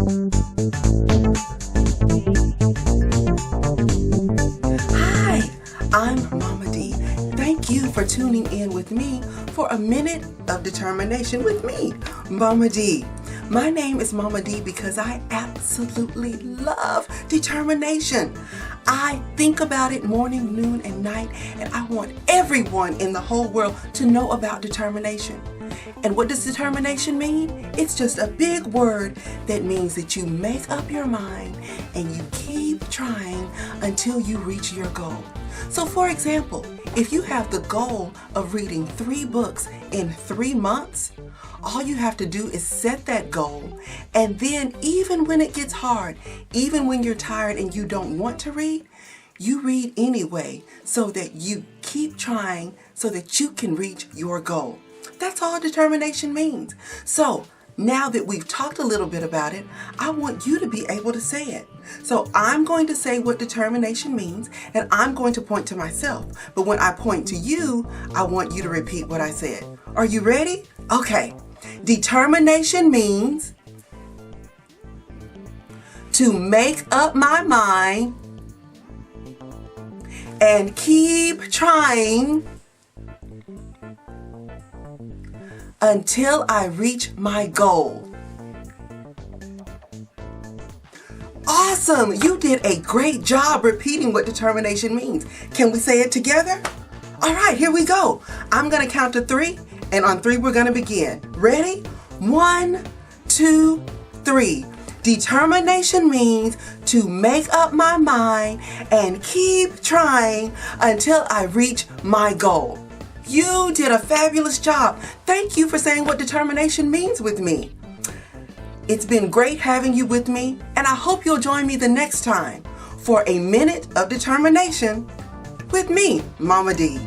Hi, I'm Momma Dee. Thank you for tuning in with me for a minute of determination with me, Momma Dee. My name is Momma Dee because I absolutely love determination. I think about it morning, noon, and night, and I want everyone in the whole world to know about determination. And what does determination mean? It's just a big word that means that you make up your mind and you keep trying until you reach your goal. So for example, if you have the goal of reading 3 books in 3 months, all you have to do is set that goal, and then even when it gets hard, even when you're tired and you don't want to read, you read anyway so that you keep trying so that you can reach your goal. That's all determination means. So now that we've talked a little bit about it, I want you to be able to say it. So I'm going to say what determination means, and I'm going to point to myself. But when I point to you, I want you to repeat what I said. Are you ready? Okay. Determination means to make up my mind and keep trying until I reach my goal. Awesome! You did a great job repeating what determination means. Can we say it together? All right, here we go. I'm going to count to 3, and on 3 we're going to begin. Ready? 1, 2, 3. Determination means to make up my mind and keep trying until I reach my goal. You did a fabulous job. Thank you for saying what determination means with me. It's been great having you with me, and I hope you'll join me the next time for a minute of determination with me, Momma Dee.